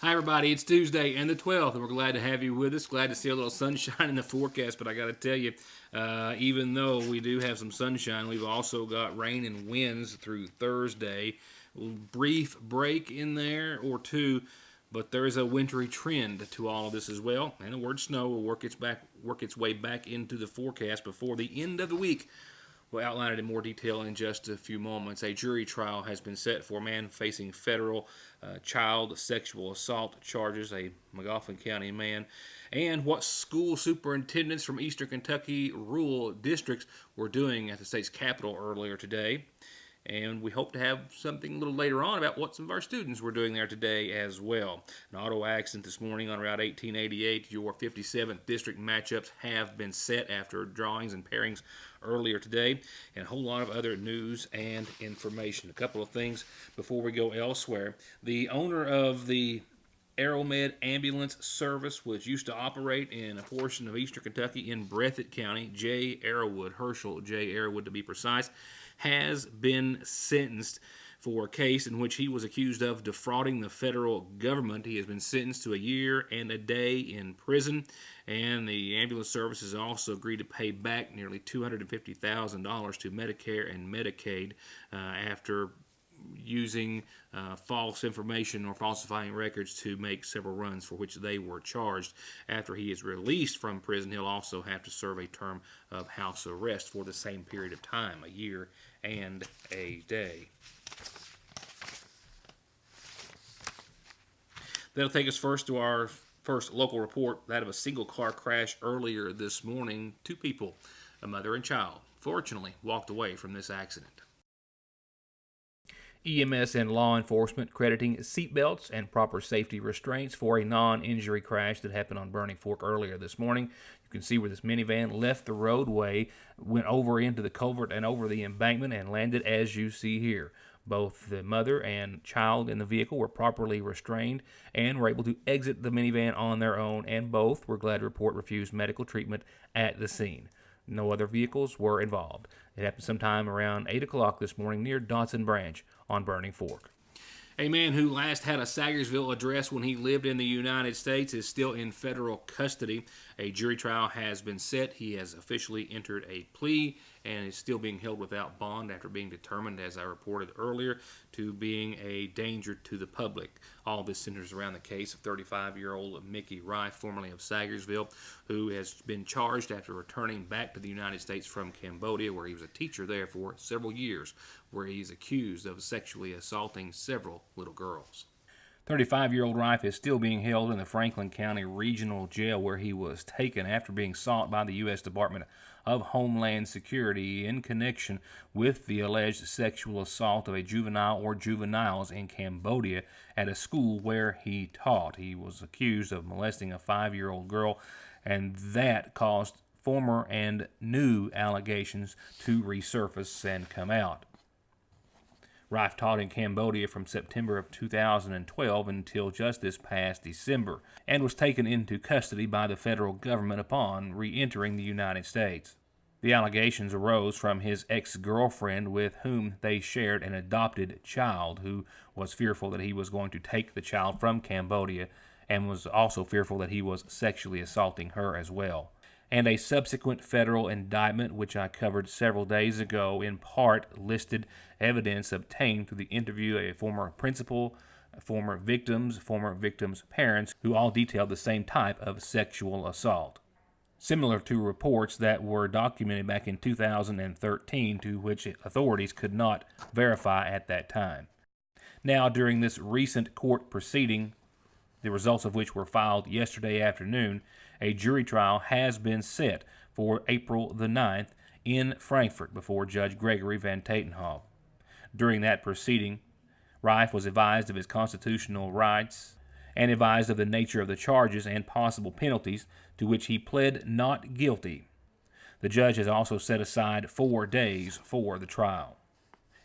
Hi, everybody. It's Tuesday and the 12th, and we're glad to have you with us. Glad to see a little sunshine in the forecast, but I got to tell you, even though we do have some sunshine, we've also got rain and winds through Thursday. A brief break in there or two, but there is a wintry trend to all of this as well. And the word snow will work its way back into the forecast before the end of the week. We'll outline it in more detail in just a few moments. A jury trial has been set for a man facing federal child sexual assault charges, a McGoffin County man, and what school superintendents from Eastern Kentucky rural districts were doing at the state's capital earlier today. And we hope to have something a little later on about what some of our students were doing there today as well. An auto accident this morning on Route 1888. Your 57th district matchups have been set after drawings and pairings earlier today, and a whole lot of other news and information. A couple of things before we go elsewhere. The owner of the Aeromed ambulance service, which used to operate in a portion of eastern Kentucky in Breathitt County, Herschel J. Arrowwood to be precise, has been sentenced for a case in which he was accused of defrauding the federal government. He has been sentenced to a year and a day in prison, and the ambulance service has also agreed to pay back nearly $250,000 to Medicare and Medicaid after using false information or falsifying records to make several runs for which they were charged. After he is released from prison, he'll also have to serve a term of house arrest for the same period of time, a year and a day. That'll take us first to our first local report, that of a single car crash earlier this morning. Two people, a mother and child, fortunately walked away from this accident. EMS and law enforcement crediting seatbelts and proper safety restraints for a non-injury crash that happened on Burning Fork earlier this morning. You can see where this minivan left the roadway, went over into the culvert and over the embankment, and landed as you see here. Both the mother and child in the vehicle were properly restrained and were able to exit the minivan on their own, and both, we're glad to report, refused medical treatment at the scene. No other vehicles were involved. It happened sometime around 8 o'clock this morning near Dodson Branch on Burning Fork. A man who last had a Sagersville address when he lived in the United States is still in federal custody. A jury trial has been set. He has officially entered a plea and is still being held without bond after being determined, as I reported earlier, to being a danger to the public. All this centers around the case of 35-year-old Mickey Rife, formerly of Sagersville, who has been charged after returning back to the United States from Cambodia, where he was a teacher there for several years, where he's accused of sexually assaulting several little girls. 35-year-old Rife is still being held in the Franklin County Regional Jail, where he was taken after being sought by the U.S. Department of Homeland Security in connection with the alleged sexual assault of a juvenile or juveniles in Cambodia at a school where he taught. He was accused of molesting a 5-year-old girl, and that caused former and new allegations to resurface and come out. Rife taught in Cambodia from September of 2012 until just this past December, and was taken into custody by the federal government upon re-entering the United States. The allegations arose from his ex-girlfriend, with whom they shared an adopted child, who was fearful that he was going to take the child from Cambodia and was also fearful that he was sexually assaulting her as well. And a subsequent federal indictment, which I covered several days ago, in part listed evidence obtained through the interview of a former principal, former victims' parents, who all detailed the same type of sexual assault, similar to reports that were documented back in 2013, to which authorities could not verify at that time. Now, during this recent court proceeding, the results of which were filed yesterday afternoon, a jury trial has been set for April the 9th in Frankfort before Judge Gregory Van Tatenhove. During that proceeding, Rife was advised of his constitutional rights and advised of the nature of the charges and possible penalties, to which he pled not guilty. The judge has also set aside 4 days for the trial.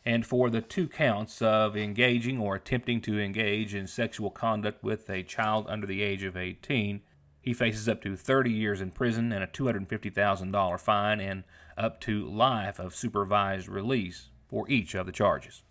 And for the 2 counts of engaging or attempting to engage in sexual conduct with a child under the age of 18, he faces up to 30 years in prison and a $250,000 fine and up to life of supervised release for each of the charges.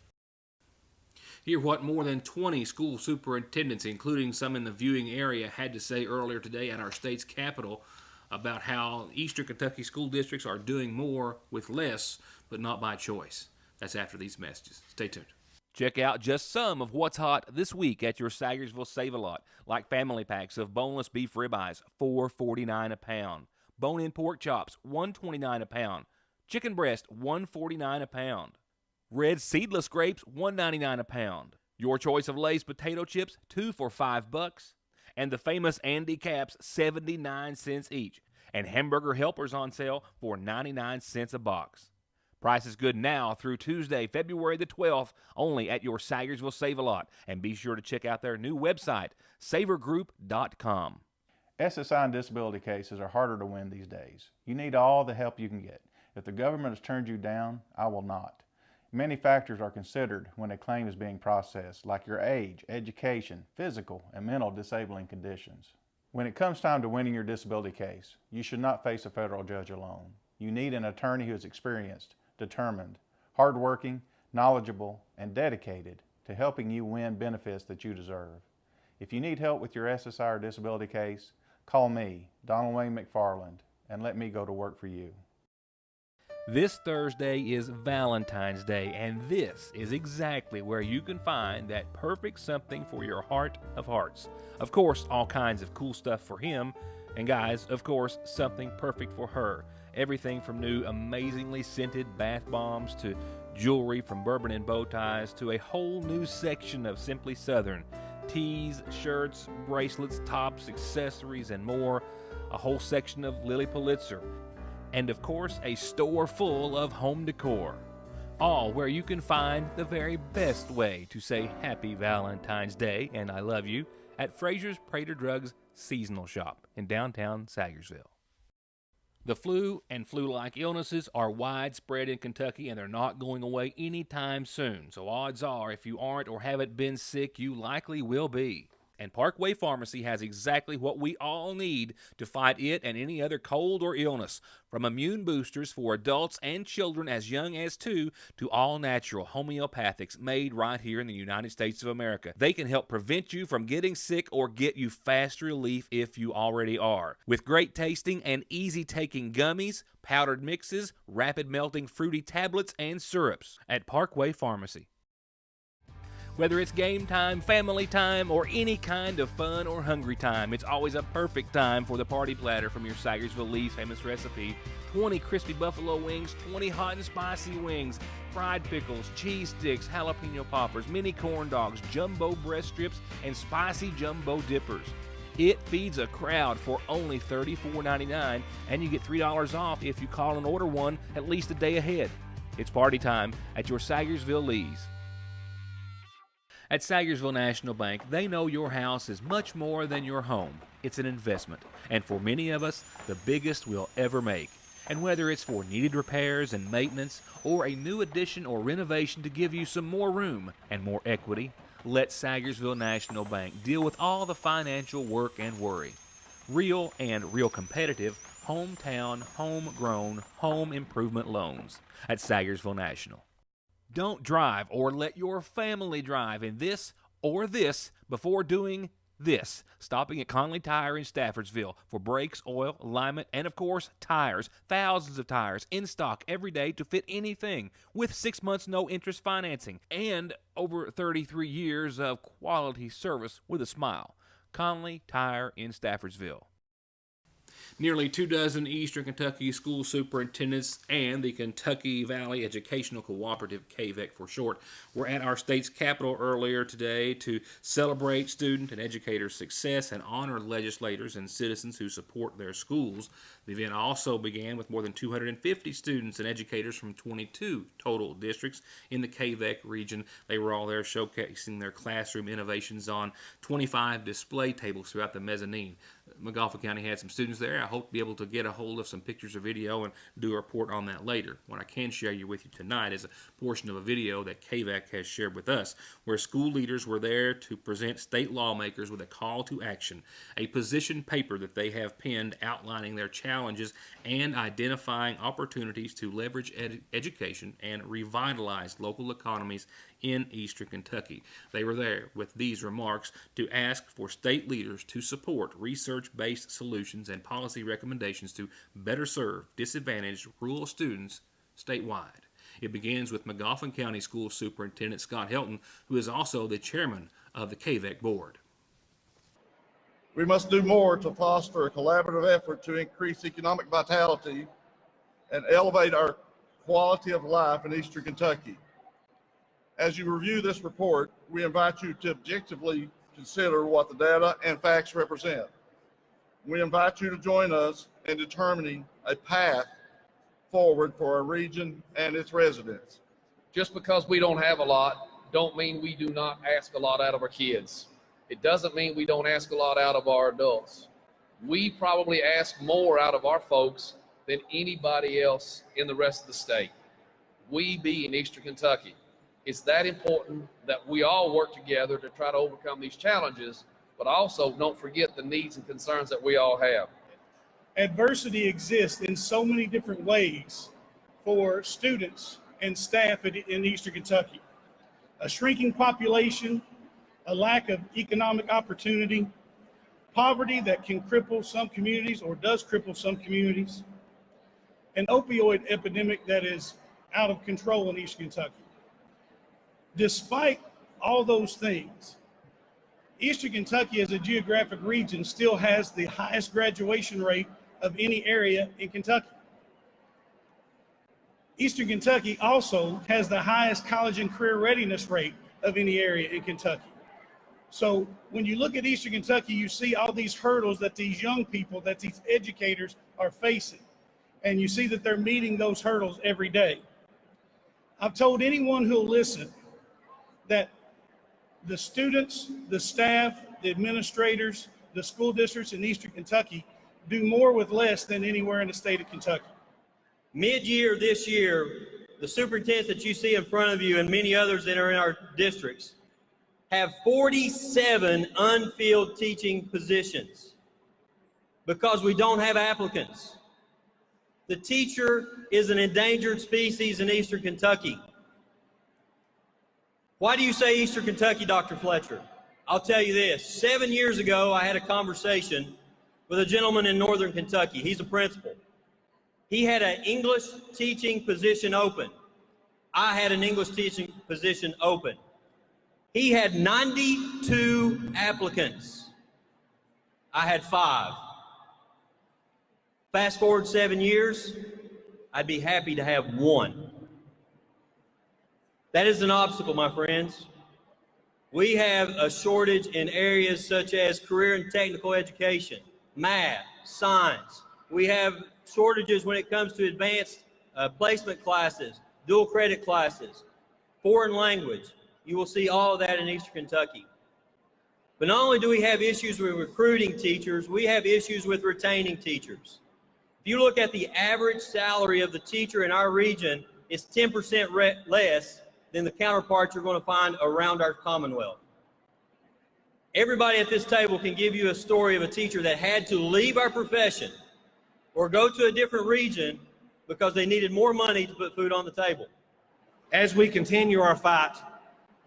Hear what more than 20 school superintendents, including some in the viewing area, had to say earlier today at our state's capitol about how Eastern Kentucky school districts are doing more with less, but not by choice. That's after these messages. Stay tuned. Check out just some of what's hot this week at your Sagersville Save-A-Lot, like family packs of boneless beef ribeyes, $4.49 a pound. Bone-in pork chops, $1.29 a pound. Chicken breast, $1.49 a pound. Red seedless grapes, $1.99 a pound. Your choice of Lay's potato chips, 2 for $5. And the famous Andy Caps, 79 cents each. And hamburger helpers on sale for 99 cents a box. Price is good now through Tuesday, February the 12th, only at your Sagersville Save-A-Lot. And be sure to check out their new website, savergroup.com. SSI and disability cases are harder to win these days. You need all the help you can get. If the government has turned you down, I will not. Many factors are considered when a claim is being processed, like your age, education, physical, and mental disabling conditions. When it comes time to winning your disability case, you should not face a federal judge alone. You need an attorney who is experienced, determined, hardworking, knowledgeable, and dedicated to helping you win benefits that you deserve. If you need help with your SSI or disability case, call me, Donald Wayne McFarland, and let me go to work for you. This Thursday is Valentine's Day, and this is exactly where you can find that perfect something for your heart of hearts. Of course, all kinds of cool stuff for him, and guys, of course, something perfect for her. Everything from new amazingly scented bath bombs to jewelry from Bourbon and Bow Ties to a whole new section of Simply Southern. Tees, shirts, bracelets, tops, accessories, and more. A whole section of Lily Pulitzer. And of course, a store full of home decor. All where you can find the very best way to say Happy Valentine's Day and I love you at Fraser's Prater Drugs Seasonal Shop in downtown Sagersville. The flu and flu-like illnesses are widespread in Kentucky, and they're not going away anytime soon. So odds are, if you aren't or haven't been sick, you likely will be. And Parkway Pharmacy has exactly what we all need to fight it and any other cold or illness. From immune boosters for adults and children as young as 2 to all-natural homeopathics made right here in the United States of America. They can help prevent you from getting sick or get you fast relief if you already are. With great tasting and easy-taking gummies, powdered mixes, rapid-melting fruity tablets, and syrups at Parkway Pharmacy. Whether it's game time, family time, or any kind of fun or hungry time, it's always a perfect time for the party platter from your Sagersville Lee's famous recipe. 20 crispy buffalo wings, 20 hot and spicy wings, fried pickles, cheese sticks, jalapeno poppers, mini corn dogs, jumbo breast strips, and spicy jumbo dippers. It feeds a crowd for only $34.99, and you get $3 off if you call and order one at least a day ahead. It's party time at your Sagersville Lee's. At Sagersville National Bank, they know your house is much more than your home. It's an investment, and for many of us, the biggest we'll ever make. And whether it's for needed repairs and maintenance, or a new addition or renovation to give you some more room and more equity, let Sagersville National Bank deal with all the financial work and worry. Real and real competitive, hometown, homegrown, home improvement loans at Sagersville National. Don't drive or let your family drive in this or this before doing this. Stopping at Conley Tire in Staffordsville for brakes, oil, alignment, and of course, tires. Thousands of tires in stock every day to fit anything with 6 months no interest financing and over 33 years of quality service with a smile. Conley Tire in Staffordsville. Nearly 24 Eastern Kentucky school superintendents and the Kentucky Valley Educational Cooperative, KVEC for short, were at our state's capitol earlier today to celebrate student and educator success and honor legislators and citizens who support their schools. The event also began with more than 250 students and educators from 22 total districts in the KVEC region. They were all there showcasing their classroom innovations on 25 display tables throughout the mezzanine. McGoffin County had some students there. I hope to be able to get a hold of some pictures or video and do a report on that later. What I can share with you tonight is a portion of a video that KVAC has shared with us, where school leaders were there to present state lawmakers with a call to action, a position paper that they have penned outlining their challenges and identifying opportunities to leverage education and revitalize local economies in Eastern Kentucky. They were there with these remarks to ask for state leaders to support research-based solutions and policy recommendations to better serve disadvantaged rural students statewide. It begins with Magoffin County School Superintendent Scott Helton, who is also the chairman of the KVEC board. We must do more to foster a collaborative effort to increase economic vitality and elevate our quality of life in Eastern Kentucky. As you review this report, we invite you to objectively consider what the data and facts represent. We invite you to join us in determining a path forward for our region and its residents. Just because we don't have a lot, don't mean we do not ask a lot out of our kids. It doesn't mean we don't ask a lot out of our adults. We probably ask more out of our folks than anybody else in the rest of the state. We being Eastern Kentucky. It's that important that we all work together to try to overcome these challenges, but also don't forget the needs and concerns that we all have. Adversity exists in so many different ways for students and staff in Eastern Kentucky. A shrinking population, a lack of economic opportunity, poverty that can cripple some communities or does cripple some communities, an opioid epidemic that is out of control in Eastern Kentucky. Despite all those things, Eastern Kentucky as a geographic region still has the highest graduation rate of any area in Kentucky. Eastern Kentucky also has the highest college and career readiness rate of any area in Kentucky. So when you look at Eastern Kentucky, you see all these hurdles that these young people, that these educators are facing. And you see that they're meeting those hurdles every day. I've told anyone who'll listen that the students, the staff, the administrators, the school districts in Eastern Kentucky do more with less than anywhere in the state of Kentucky. Mid-year this year, the superintendents that you see in front of you and many others that are in our districts have 47 unfilled teaching positions because we don't have applicants. The teacher is an endangered species in Eastern Kentucky. Why do you say Eastern Kentucky, Dr. Fletcher? I'll tell you this. 7 years ago, I had a conversation with a gentleman in Northern Kentucky. He's a principal. He had an English teaching position open. I had an English teaching position open. He had 92 applicants. I had 5. Fast forward 7 years, I'd be happy to have 1. That is an obstacle, my friends. We have a shortage in areas such as career and technical education, math, science. We have shortages when it comes to advanced placement classes, dual credit classes, foreign language. You will see all of that in Eastern Kentucky. But not only do we have issues with recruiting teachers, we have issues with retaining teachers. If you look at the average salary of the teacher in our region, it's 10% less than the counterparts you're going to find around our Commonwealth. Everybody at this table can give you a story of a teacher that had to leave our profession or go to a different region because they needed more money to put food on the table. As we continue our fight,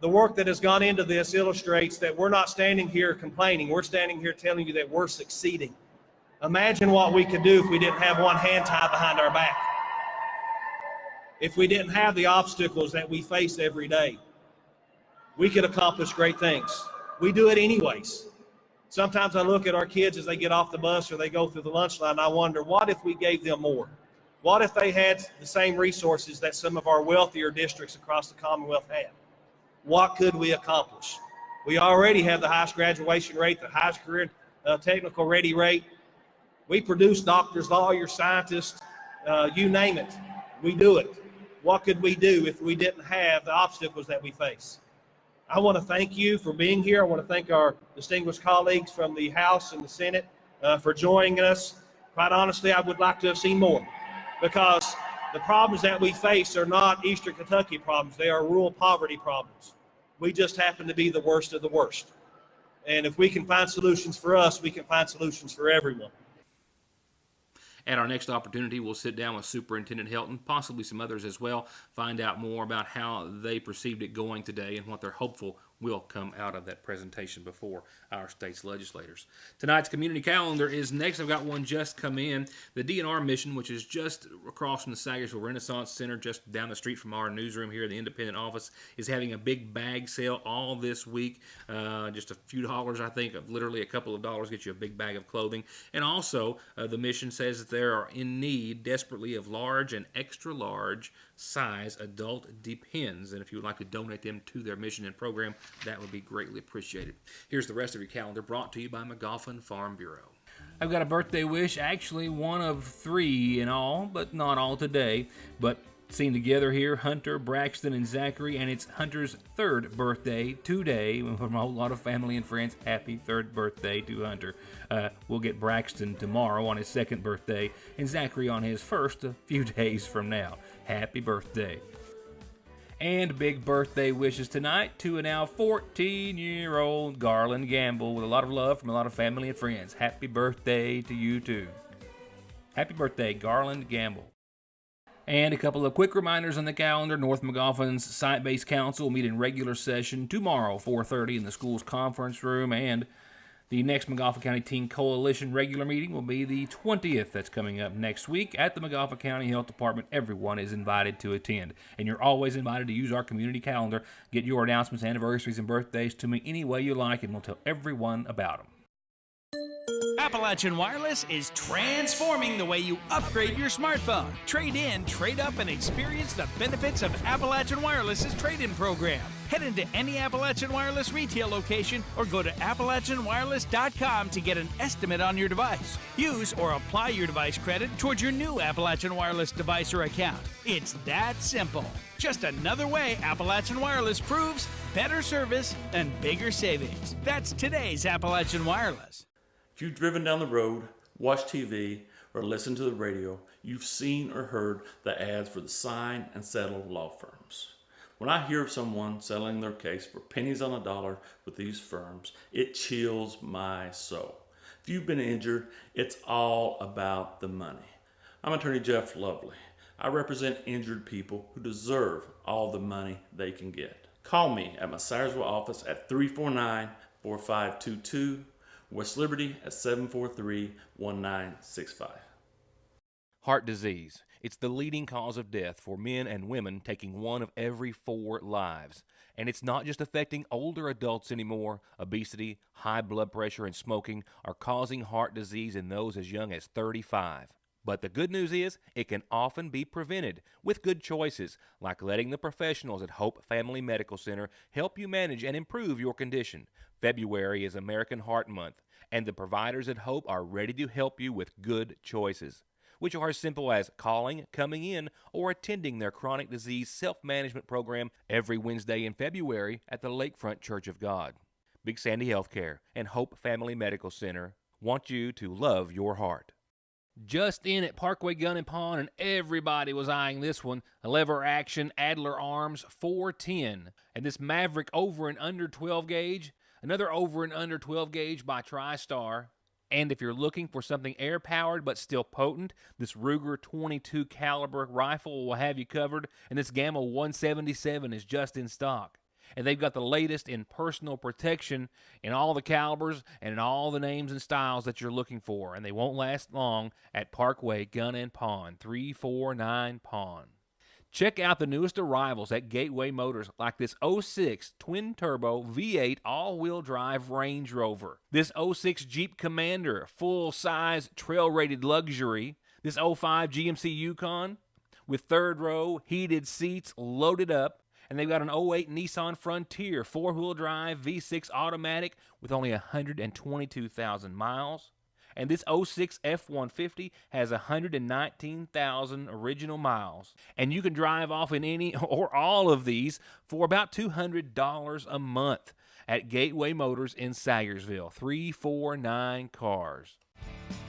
the work that has gone into this illustrates that we're not standing here complaining. We're standing here telling you that we're succeeding. Imagine what we could do if we didn't have one hand tied behind our back. If we didn't have the obstacles that we face every day, we could accomplish great things. We do it anyways. Sometimes I look at our kids as they get off the bus or they go through the lunch line, and I wonder, what if we gave them more? What if they had the same resources that some of our wealthier districts across the Commonwealth have? What could we accomplish? We already have the highest graduation rate, the highest career technical ready rate. We produce doctors, lawyers, scientists, you name it. We do it. What could we do if we didn't have the obstacles that we face? I want to thank you for being here. I want to thank our distinguished colleagues from the House and the Senate for joining us. Quite honestly, I would like to have seen more, because the problems that we face are not Eastern Kentucky problems. They are rural poverty problems. We just happen to be the worst of the worst. And if we can find solutions for us, we can find solutions for everyone. At our next opportunity, we'll sit down with Superintendent Helton, possibly some others as well, find out more about how they perceived it going today and what they're hopeful will come out of that presentation before our state's legislators. Tonight's community calendar is next. I've got one just come in. The DNR mission, which is just across from the Sagersville Renaissance Center, just down the street from our newsroom here in the Independent office, is having a big bag sale all this week. Just a few dollars, I think, literally a couple of dollars get you a big bag of clothing. And also, the mission says that they are in need desperately of large and extra large size adult Depends, and if you would like to donate them to their mission and program, that would be greatly appreciated. Here's the rest of your calendar, brought to you by McGoffin Farm Bureau. I've got a birthday wish, actually one of 3 in all, but not all today. But seen together here, Hunter, Braxton, and Zachary, and it's Hunter's 3rd birthday today. From a whole lot of family and friends, happy 3rd birthday to Hunter. We'll get Braxton tomorrow on his 2nd birthday, and Zachary on his 1st a few days from now. Happy birthday. And big birthday wishes tonight to a now 14-year-old Garland Gamble, with a lot of love from a lot of family and friends. Happy birthday to you too. Happy birthday, Garland Gamble. And a couple of quick reminders on the calendar. North McGoffin's Site-Based Council will meet in regular session tomorrow, 4:30 in the school's conference room, and the next McGoffin County Teen Coalition regular meeting will be the 20th. That's coming up next week at the McGoffin County Health Department. Everyone is invited to attend. And you're always invited to use our community calendar. Get your announcements, anniversaries, and birthdays to me any way you like, and we'll tell everyone about them. Appalachian Wireless is transforming the way you upgrade your smartphone. Trade in, trade up, and experience the benefits of Appalachian Wireless's trade-in program. Head into any Appalachian Wireless retail location or go to AppalachianWireless.com to get an estimate on your device. Use or apply your device credit towards your new Appalachian Wireless device or account. It's that simple. Just another way Appalachian Wireless proves better service and bigger savings. That's today's Appalachian Wireless. If you've driven down the road, watched TV, or listened to the radio, you've seen or heard the ads for the Sign and Settle law firms. When I hear of someone settling their case for pennies on the dollar with these firms, it chills my soul. If you've been injured, it's all about the money. I'm Attorney Jeff Lovely. I represent injured people who deserve all the money they can get. Call me at my Sayersville office at 349-4522, West Liberty at 743-1965. Heart disease. It's the leading cause of death for men and women, taking 1 of every 4 lives. And it's not just affecting older adults anymore. Obesity, high blood pressure, and smoking are causing heart disease in those as young as 35. But the good news is, it can often be prevented with good choices, like letting the professionals at Hope Family Medical Center help you manage and improve your condition. February is American Heart Month, and the providers at Hope are ready to help you with good choices, which are as simple as calling, coming in, or attending their chronic disease self-management program every Wednesday in February at the Lakefront Church of God. Big Sandy Healthcare and Hope Family Medical Center want you to love your heart. Just in at Parkway Gun and Pawn, and everybody was eyeing this one. A lever action Adler Arms 410. And this Maverick over and under 12 gauge, another over and under 12 gauge by TriStar. And if you're looking for something air-powered but still potent, this Ruger 22 caliber rifle will have you covered, and this Gamma 177 is just in stock. And they've got the latest in personal protection in all the calibers and in all the names and styles that you're looking for. And they won't last long at Parkway Gun and Pawn, 349 Pawn. Check out the newest arrivals at Gateway Motors, like this 06 twin-turbo V8 all-wheel drive Range Rover, this 06 Jeep Commander full-size trail-rated luxury, this 05 GMC Yukon with third-row heated seats loaded up, and they've got an 08 Nissan Frontier four-wheel drive V6 automatic with only 122,000 miles. And this 06 F-150 has 119,000 original miles. And you can drive off in any or all of these for about $200 a month at Gateway Motors in Sayersville, 349 Cars.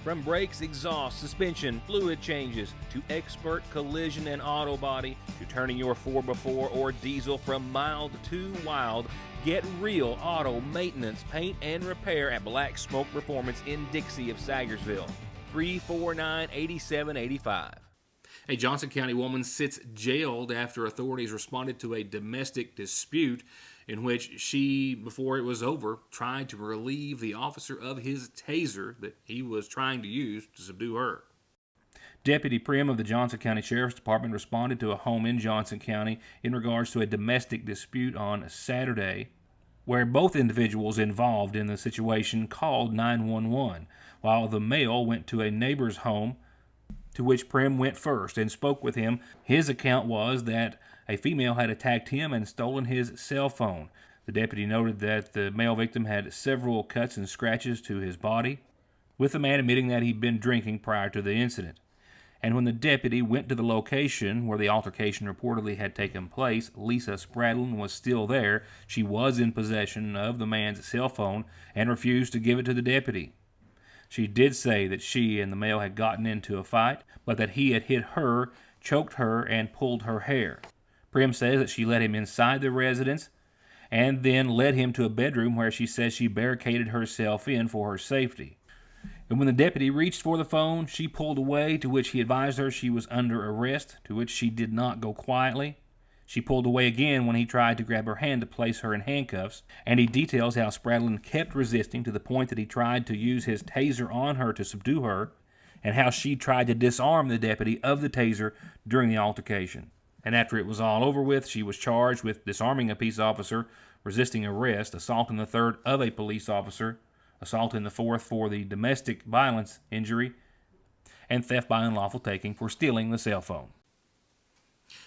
From brakes, exhaust, suspension, fluid changes, to expert collision and auto body, to turning your 4x4 or diesel from mild to wild, get real auto maintenance, paint, and repair at Black Smoke Performance in Dixie of Sayersville. 349-8785. A Johnson County woman sits jailed after authorities responded to a domestic dispute in which she, before it was over, tried to relieve the officer of his taser that he was trying to use to subdue her. Deputy Prim of the Johnson County Sheriff's Department responded to a home in Johnson County in regards to a domestic dispute on Saturday, where both individuals involved in the situation called 911, while the male went to a neighbor's home, to which Prim went first and spoke with him. His account was that a female had attacked him and stolen his cell phone. The deputy noted that the male victim had several cuts and scratches to his body, with the man admitting that he'd been drinking prior to the incident. And when the deputy went to the location where the altercation reportedly had taken place, Lisa Spradlin was still there. She was in possession of the man's cell phone and refused to give it to the deputy. She did say that she and the male had gotten into a fight, but that he had hit her, choked her, and pulled her hair. Prim says that she led him inside the residence and then led him to a bedroom where she says she barricaded herself in for her safety. And when the deputy reached for the phone, she pulled away, to which he advised her she was under arrest, to which she did not go quietly. She pulled away again when he tried to grab her hand to place her in handcuffs, and he details how Spradlin kept resisting to the point that he tried to use his taser on her to subdue her, and how she tried to disarm the deputy of the taser during the altercation. And after it was all over with, she was charged with disarming a peace officer, resisting arrest, assault in the third of a police officer, assault in the fourth for the domestic violence injury, and theft by unlawful taking for stealing the cell phone.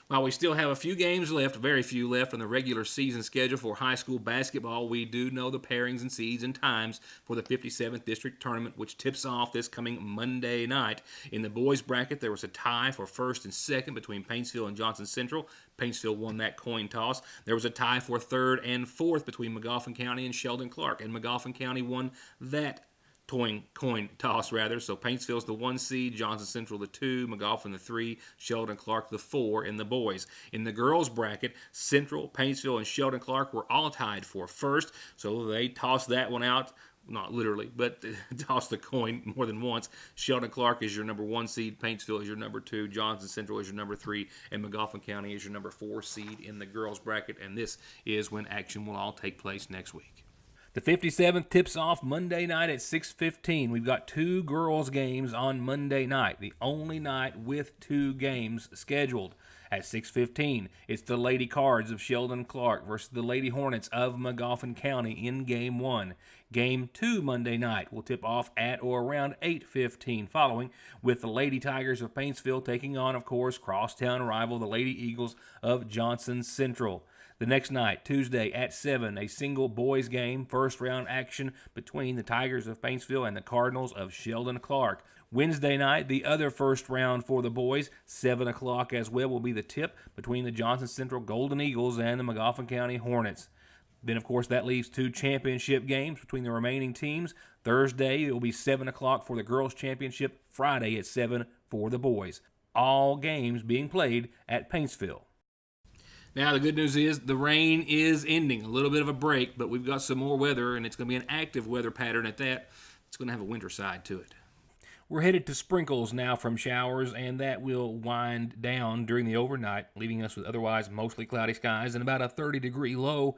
While we still have a few games left, very few left on the regular season schedule for high school basketball, we do know the pairings and seeds and times for the 57th District Tournament, which tips off this coming Monday night. In the boys bracket, there was a tie for first and second between Paintsville and Johnson Central. Paintsville won that coin toss. There was a tie for third and fourth between McGoffin County and Sheldon Clark, and McGoffin County won that coin toss. So Paintsville's the 1 seed, Johnson Central the 2, McGoffin the 3, Sheldon Clark the 4 in the boys. In the girls bracket, Central, Paintsville, and Sheldon Clark were all tied for first, so they tossed that one out. Not literally, but tossed the coin more than once. Sheldon Clark is your number 1 seed, Paintsville is your number 2, Johnson Central is your number 3, and McGoffin County is your number 4 seed in the girls bracket, and this is when action will all take place next week. The 57th tips off Monday night at 6:15. We've got 2 girls' games on Monday night, the only night with 2 games scheduled. At 6:15, it's the Lady Cards of Sheldon Clark versus the Lady Hornets of McGoffin County in Game 1. Game 2 Monday night will tip off at or around 8:15 following, with the Lady Tigers of Paintsville taking on, of course, crosstown rival the Lady Eagles of Johnson Central. The next night, Tuesday at 7, a single boys game, first round action between the Tigers of Paintsville and the Cardinals of Sheldon Clark. Wednesday night, the other first round for the boys, 7 o'clock as well, will be the tip between the Johnson Central Golden Eagles and the McGoffin County Hornets. Then, of course, that leaves 2 championship games between the remaining teams. Thursday, it will be 7 o'clock for the girls' championship. Friday at 7 for the boys. All games being played at Paintsville. Now, the good news is the rain is ending. A little bit of a break, but we've got some more weather, and it's going to be an active weather pattern at that. It's going to have a winter side to it. We're headed to sprinkles now from showers, and that will wind down during the overnight, leaving us with otherwise mostly cloudy skies and about a 30-degree low,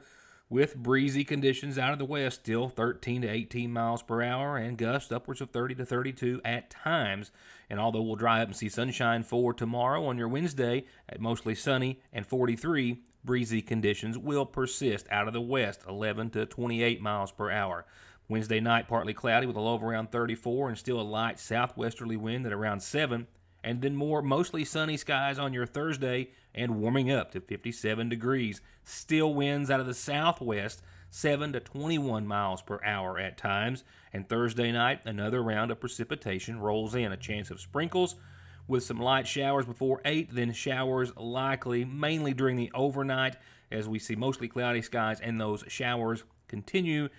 with breezy conditions out of the west, still 13 to 18 miles per hour, and gusts upwards of 30 to 32 at times. And although we'll dry up and see sunshine for tomorrow, on your Wednesday at mostly sunny and 43, breezy conditions will persist out of the west, 11 to 28 miles per hour. Wednesday night, partly cloudy with a low of around 34 and still a light southwesterly wind at around 7. And then more mostly sunny skies on your Thursday and warming up to 57 degrees. Still winds out of the southwest, 7 to 21 miles per hour at times. And Thursday night, another round of precipitation rolls in. A chance of sprinkles with some light showers before 8, then showers likely mainly during the overnight as we see mostly cloudy skies, and those showers continue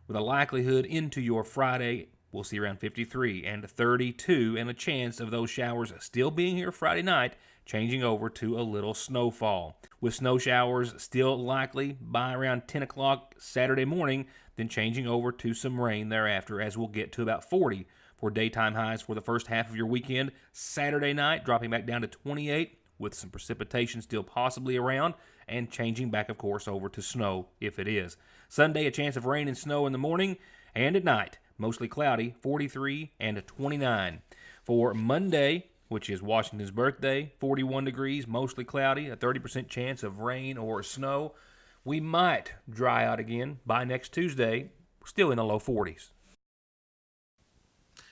with a likelihood into your Friday. We'll see around 53 and 32, and a chance of those showers still being here Friday night, changing over to a little snowfall. With snow showers still likely by around 10 o'clock Saturday morning, then changing over to some rain thereafter as we'll get to about 40 for daytime highs for the first half of your weekend. Saturday night dropping back down to 28 with some precipitation still possibly around and changing back, of course, over to snow if it is. Sunday, a chance of rain and snow in the morning and at night. Mostly cloudy, 43 and 29. For Monday, which is Washington's birthday, 41 degrees, mostly cloudy, a 30% chance of rain or snow. We might dry out again by next Tuesday, still in the low 40s.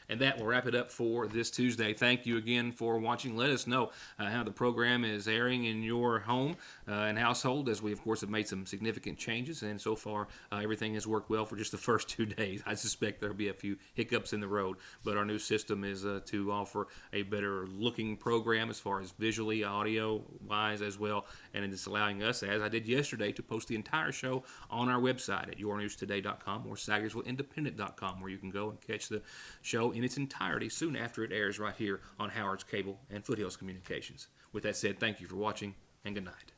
And that will wrap it up for this Tuesday. Thank you again for watching. Let us know how the program is airing in your home and household, as we, of course, have made some significant changes. And so far, everything has worked well for just the first 2 days. I suspect there will be a few hiccups in the road. But our new system is to offer a better looking program as far as visually, audio-wise as well. And it's allowing us, as I did yesterday, to post the entire show on our website at yournewstoday.com or SagersvilleIndependent.com, where you can go and catch the show in its entirety soon after it airs right here on Howard's Cable and Foothills Communications. With that said, thank you for watching and good night.